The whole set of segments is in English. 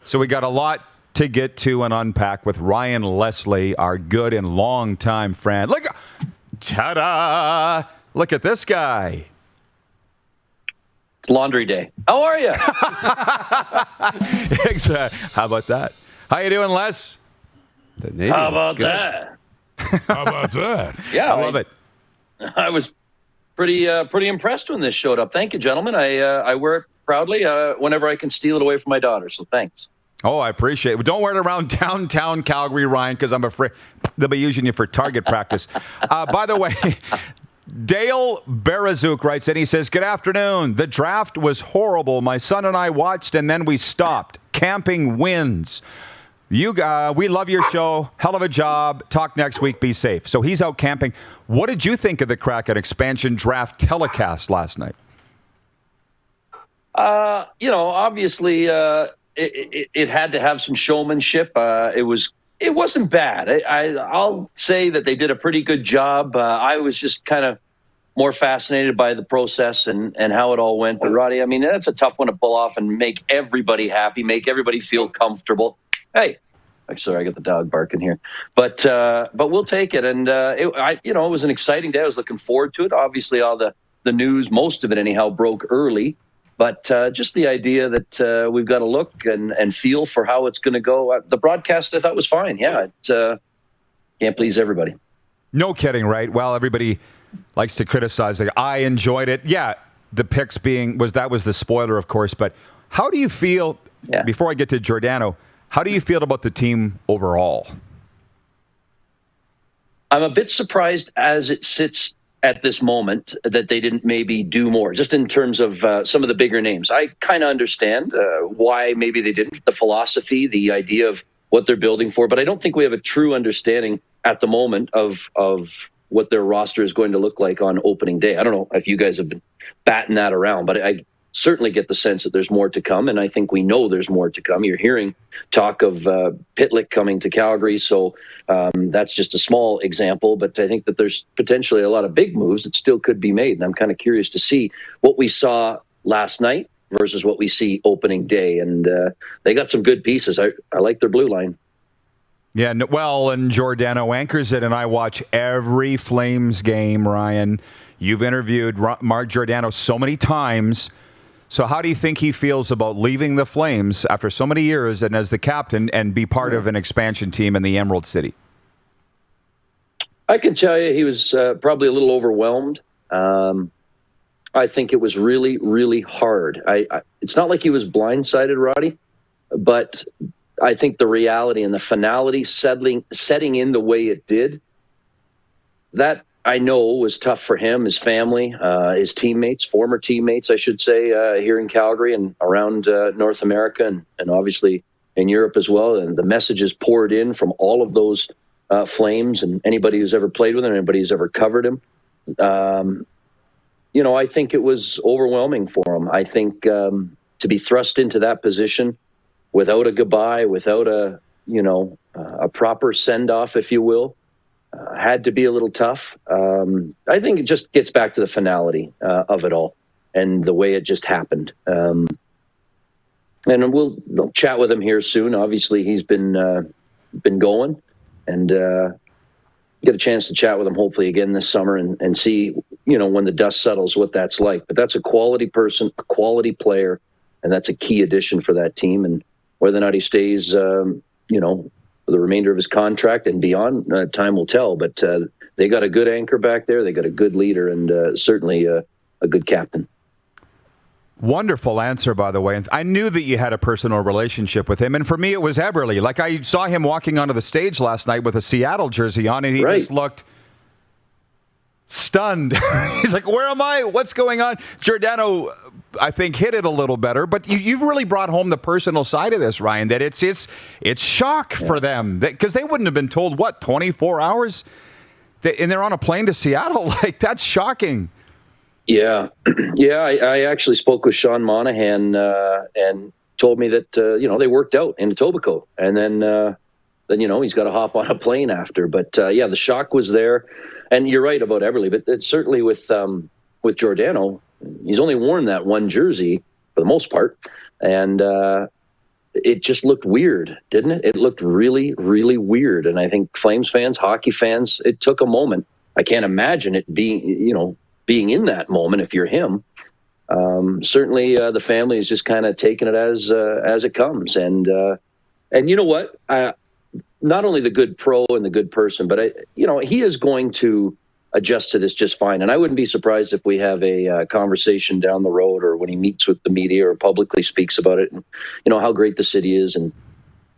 So we got a lot to get to and unpack with Ryan Leslie, our good and longtime friend. Look, ta-da! Look at this guy. It's laundry day. How are you? How about that? How you doing, Les? How about that? How about that? Yeah, I love it. I was pretty impressed when this showed up. Thank you, gentlemen. I wear it proudly whenever I can steal it away from my daughter. So thanks. Oh, I appreciate it. But don't wear it around downtown Calgary, Ryan, because I'm afraid they'll be using you for target practice. By the way, Dale Berazuk writes in, he says, good afternoon. The draft was horrible. My son and I watched, and then we stopped. Camping wins. We love your show. Hell of a job. Talk next week. Be safe. So he's out camping. What did you think of the Kraken expansion draft telecast last night? Obviously, it had to have some showmanship. It wasn't bad. I'll say that they did a pretty good job. I was just kind of more fascinated by the process and how it all went. But Roddy, I mean, that's a tough one to pull off and make everybody happy, make everybody feel comfortable. Hey, I'm sorry, I got the dog barking here, but we'll take it. And it was an exciting day. I was looking forward to it. Obviously, all the news, most of it anyhow, broke early. But just the idea that we've got to look and feel for how it's going to go. The broadcast, I thought, was fine. Yeah, it can't please everybody. No kidding, right? Well, everybody likes to criticize. I enjoyed it. Yeah, the picks was the spoiler, of course. But how do you feel, before I get to Giordano, how do you feel about the team overall? I'm a bit surprised as it sits at this moment that they didn't maybe do more, just in terms of some of the bigger names. I kind of understand why maybe they didn't, the philosophy, the idea of what they're building for, but I don't think we have a true understanding at the moment of what their roster is going to look like on opening day. I don't know if you guys have been batting that around, but I certainly get the sense that there's more to come, and I think we know there's more to come. You're hearing talk of Pitlick coming to Calgary, so that's just a small example, but I think that there's potentially a lot of big moves that still could be made, and I'm kind of curious to see what we saw last night versus what we see opening day, and they got some good pieces. I like their blue line. Yeah, well, and Giordano anchors it, and I watch every Flames game, Ryan. You've interviewed Mark Giordano so many times. So how do you think he feels about leaving the Flames after so many years and as the captain and be part of an expansion team in the Emerald City? I can tell you he was probably a little overwhelmed. I think it was really, really hard. It's not like he was blindsided, Roddy, but I think the reality and the finality setting in the way it did, that I know was tough for him, his family, his teammates, former teammates, I should say, here in Calgary and around North America and obviously in Europe as well. And the messages poured in from all of those Flames and anybody who's ever played with him, anybody who's ever covered him. I think it was overwhelming for him. I think to be thrust into that position without a goodbye, without a proper send-off, if you will, had to be a little tough. I think it just gets back to the finality of it all and the way it just happened. And we'll chat with him here soon. Obviously, he's been going, and get a chance to chat with him hopefully again this summer and see, when the dust settles, what that's like. But that's a quality person, a quality player, and that's a key addition for that team. And whether or not he stays, for the remainder of his contract and beyond, time will tell. But they got a good anchor back there. They got a good leader and certainly a good captain. Wonderful answer, by the way. And I knew that you had a personal relationship with him. And for me, it was Eberle. Like, I saw him walking onto the stage last night with a Seattle jersey on, and he just looked stunned. He's like, where am I? What's going on? Giordano, I think, hit it a little better. But you've really brought home the personal side of this, Ryan, that it's shock for them. Because they wouldn't have been told, 24 hours? And they're on a plane to Seattle? Like, that's shocking. Yeah. I actually spoke with Sean Monahan and told me that, they worked out in Etobicoke. And then he's got to hop on a plane after. But, the shock was there. And you're right about Eberle. But it's certainly with Giordano, he's only worn that one jersey for the most part. And it just looked weird, didn't it? It looked really, really weird. And I think Flames fans, hockey fans, it took a moment. I can't imagine it being in that moment if you're him. Certainly, the family is just kind of taking it as it comes. And you know what? Not only the good pro and the good person, but he is going to adjust to this just fine. And I wouldn't be surprised if we have a conversation down the road, or when he meets with the media or publicly speaks about it, and how great the city is. And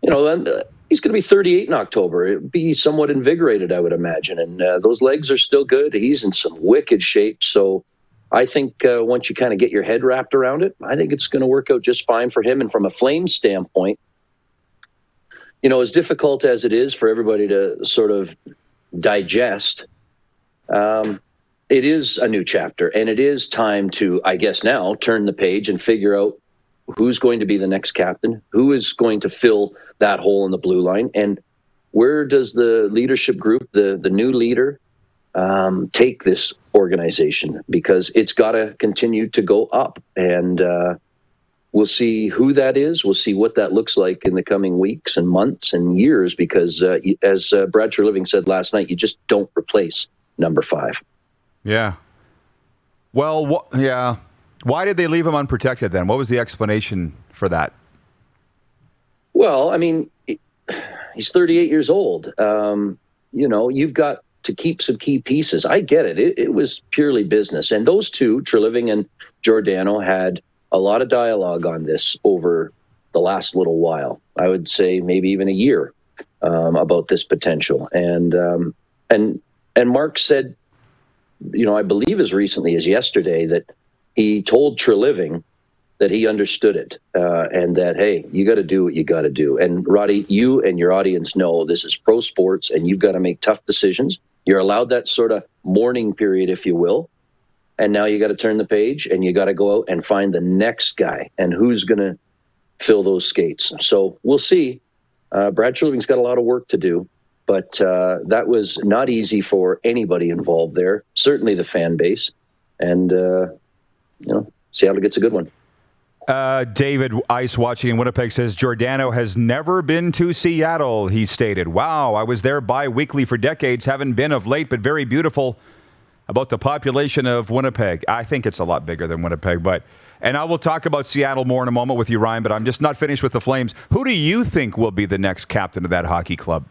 he's going to be 38 in October. It'd be somewhat invigorated, I would imagine. And those legs are still good. He's in some wicked shape. So I think once you kind of get your head wrapped around it, I think it's going to work out just fine for him. And from a Flames standpoint, as difficult as it is for everybody to sort of digest, it is a new chapter, and it is time to, I guess now, turn the page and figure out who's going to be the next captain, who is going to fill that hole in the blue line, and where does the leadership group, the new leader, take this organization, because it's got to continue to go up. And we'll see who that is. We'll see what that looks like in the coming weeks and months and years, because as Brad Treliving said last night, you just don't replace number 5. Yeah. Well, yeah. Why did they leave him unprotected then? What was the explanation for that? Well, I mean, he's 38 years old. You've got to keep some key pieces. I get it. It was purely business. And those two, Treliving and Giordano, had a lot of dialogue on this over the last little while. I would say maybe even a year, about this potential. And Mark said, I believe as recently as yesterday, that he told Treliving that he understood it, and that, hey, you got to do what you got to do. And Roddy, you and your audience know this is pro sports, and you've got to make tough decisions. You're allowed that sort of mourning period, if you will. And now you got to turn the page, and you got to go out and find the next guy, and who's going to fill those skates. So we'll see. Brad Treliving's got a lot of work to do, but that was not easy for anybody involved there, certainly the fan base. And, Seattle gets a good one. David Ice watching in Winnipeg says, Giordano has never been to Seattle, he stated. Wow, I was there bi-weekly for decades, haven't been of late, but very beautiful. About the population of Winnipeg. I think it's a lot bigger than Winnipeg, and I will talk about Seattle more in a moment with you, Ryan, but I'm just not finished with the Flames. Who do you think will be the next captain of that hockey club?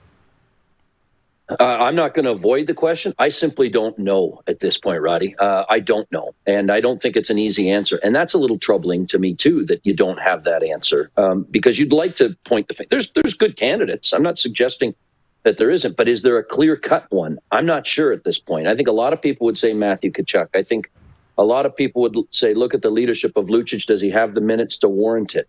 I'm not going to avoid the question. I simply don't know at this point, Roddy. I don't know. And I don't think it's an easy answer. And that's a little troubling to me, too, that you don't have that answer, because you'd like to point the finger. There's good candidates. I'm not suggesting that there isn't, but is there a clear-cut one? I'm not sure at this point. I think a lot of people would say Matthew Tkachuk. I think a lot of people would say, look at the leadership of Lucic. Does he have the minutes to warrant it?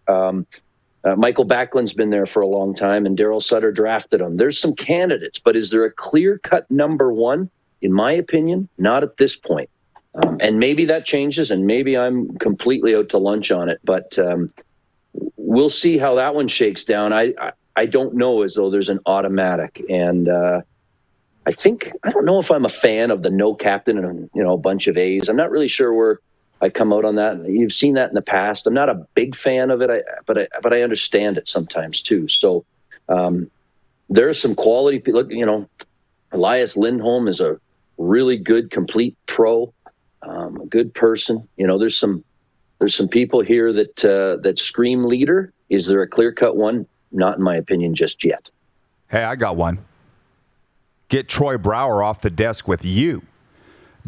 Michael Backlund's been there for a long time, and Darryl Sutter drafted him. There's some candidates, but is there a clear-cut number one? In my opinion, not at this point. And maybe that changes, and maybe I'm completely out to lunch on it, but we'll see how that one shakes down. I don't know as though there's an automatic. And I don't know if I'm a fan of the no captain and, a bunch of A's. I'm not really sure where I come out on that. You've seen that in the past. I'm not a big fan of it, but I understand it sometimes too. So there are some quality people. Elias Lindholm is a really good, complete pro, a good person. There's some people here that scream leader. Is there a clear-cut one? Not in my opinion just yet. Hey, I got one. Get Troy Brouwer off the desk with you.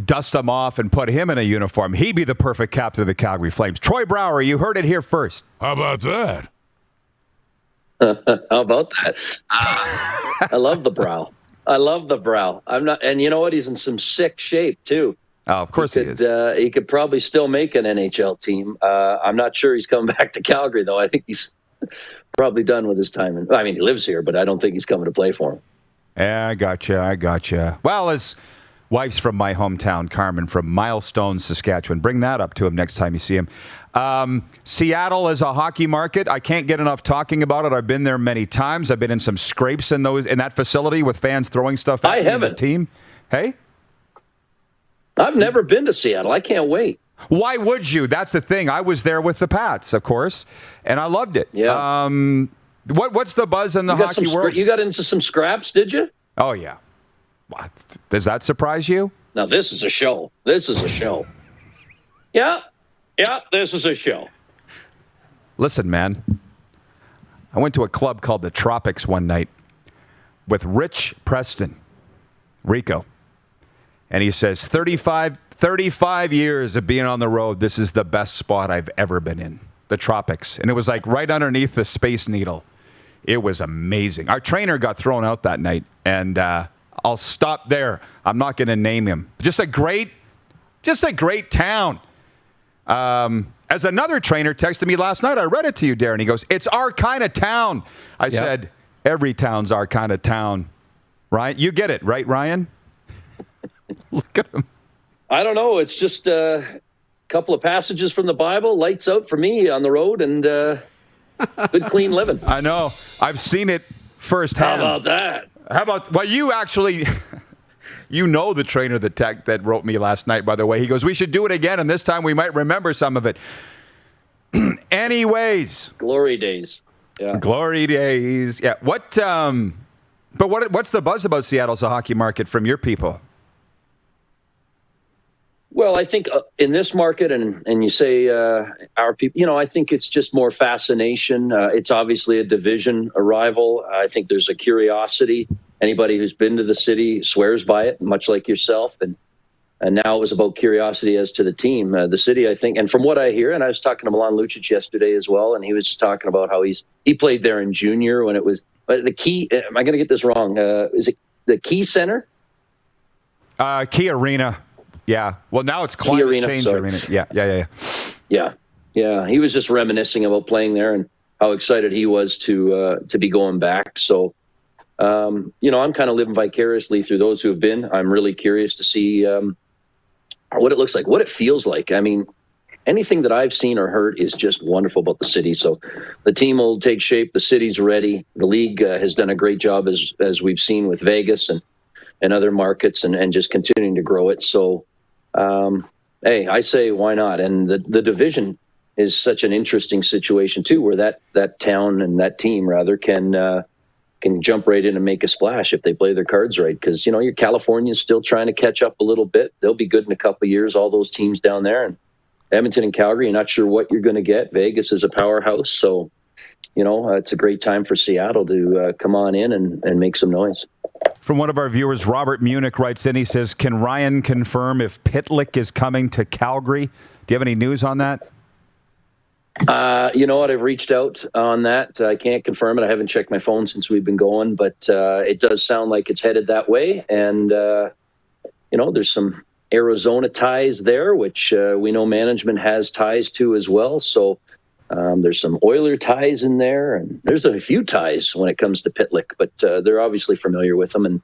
Dust him off and put him in a uniform. He'd be the perfect captain of the Calgary Flames. Troy Brouwer, you heard it here first. How about that? How about that? I love the brow. I'm not, and you know what? He's in some sick shape too. Oh, of course he is. He could probably still make an NHL team. I'm not sure he's coming back to Calgary though. I think he's probably done with his time. He lives here, but I don't think he's coming to play for him. Yeah, I gotcha. Well, his wife's from my hometown, Carmen, from Milestone, Saskatchewan. Bring that up to him next time you see him. Seattle is a hockey market. I can't get enough talking about it. I've been there many times. I've been in some scrapes in that facility with fans throwing stuff at the team. Hey? I've never been to Seattle. I can't wait. Why would you? That's the thing. I was there with the Pats, of course, and I loved it. Yeah. What's the buzz in the hockey world? You got into some scraps, did you? Oh, yeah. What? Does that surprise you? Now, this is a show. This is a show. Yeah, this is a show. Listen, man. I went to a club called the Tropics one night with Rich Preston, Rico. And he says, 35 years of being on the road, this is the best spot I've ever been in, the Tropics. And it was like right underneath the Space Needle. It was amazing. Our trainer got thrown out that night, and I'll stop there. I'm not going to name him. Just a great town. As another trainer texted me last night, I read it to you, Darren. He goes, it's our kind of town. I said, every town's our kind of town. Ryan, you get it, right, Ryan? Look at him. I don't know. It's just a couple of passages from the Bible, lights out for me on the road, and good, clean living. I know. I've seen it firsthand. How about that? Well, you actually, you know the trainer that wrote me last night, by the way. He goes, we should do it again, and this time we might remember some of it. Anyways. Glory days. Yeah. Glory days. Yeah. What's the buzz about Seattle's hockey market from your people? Well, I think in this market, and you say our people, I think it's just more fascination. It's obviously a division, a rival. I think there's a curiosity. Anybody who's been to the city swears by it, much like yourself. And now it was about curiosity as to the team. The city, I think, and from what I hear, and I was talking to Milan Lucic yesterday as well, and he was just talking about how he played there in junior when it was the Key. Am I going to get this wrong? Is it the Key Center? Key Arena. Yeah. Well, now it's Climate Change Arena. Yeah. He was just reminiscing about playing there and how excited he was to be going back. So, I'm kind of living vicariously through those who have been. I'm really curious to see what it looks like, what it feels like. I mean, anything that I've seen or heard is just wonderful about the city. So the team will take shape. The city's ready. The league has done a great job, as we've seen with Vegas and other markets, and just continuing to grow it. So, hey, I say why not? And the division is such an interesting situation too, where that town and that team rather can jump right in and make a splash if they play their cards right. Because your California's still trying to catch up a little bit. They'll be good in a couple of years. All those teams down there, and Edmonton and Calgary, you're not sure what you're going to get. Vegas is a powerhouse, so it's a great time for Seattle to come on in and make some noise. From one of our viewers, Robert Munich writes in, he says, can Ryan confirm if Pitlick is coming to Calgary? Do you have any news on that? You know what? I've reached out on that. I can't confirm it. I haven't checked my phone since we've been going, but it does sound like it's headed that way. And, there's some Arizona ties there, which we know management has ties to as well. So there's some Oiler ties in there, and there's a few ties when it comes to Pitlick, but they're obviously familiar with them, and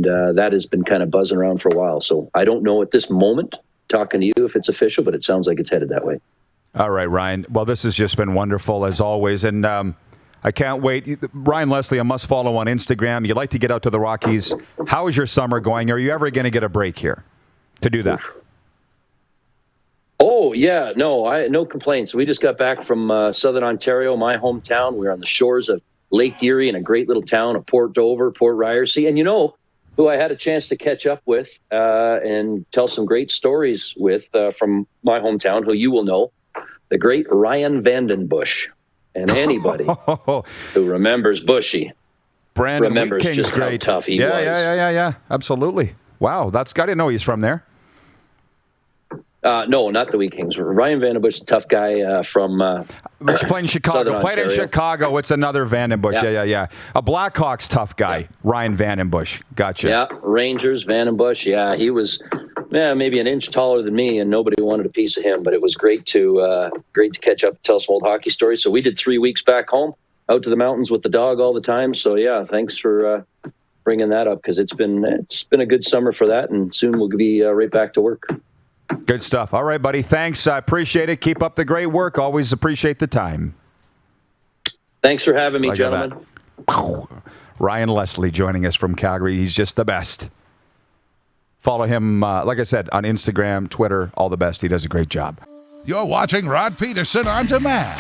that has been kind of buzzing around for a while. So I don't know at this moment, talking to you, if it's official, but it sounds like it's headed that way. All right, Ryan. Well, this has just been wonderful as always, and I can't wait. Ryan Leslie, a must follow on Instagram. You like to get out to the Rockies. How is your summer going? Are you ever going to get a break here to do that? Oh, yeah. No complaints. We just got back from Southern Ontario, my hometown. We were on the shores of Lake Erie in a great little town of Port Dover, Port Ryerson. And who I had a chance to catch up with and tell some great stories with from my hometown, who you will know, the great Ryan Vandenbush. And anybody who remembers Bushy remembers just how tough he was. Yeah. Absolutely. Wow. I didn't know he's from there. No, not the Wheat Kings. Ryan Vandenbush, a tough guy from playing Chicago. Played in Chicago. It's another Vandenbush. Yeah. A Blackhawks tough guy, yeah. Ryan Vandenbush. Gotcha. Yeah, Rangers, Vandenbush. Yeah, he was maybe an inch taller than me, and nobody wanted a piece of him. But it was great to catch up and tell some old hockey stories. So we did 3 weeks back home, out to the mountains with the dog all the time. So, yeah, thanks for bringing that up, because it's been a good summer for that, and soon we'll be right back to work. Good stuff. All right, buddy. Thanks. I appreciate it. Keep up the great work. Always appreciate the time. Thanks for having me, gentlemen. Ryan Leslie joining us from Calgary. He's just the best. Follow him, like I said, on Instagram, Twitter, all the best. He does a great job. You're watching Rod Pedersen on demand.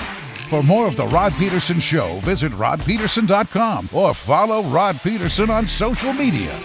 For more of The Rod Pedersen Show, visit rodpedersen.com or follow Rod Pedersen on social media.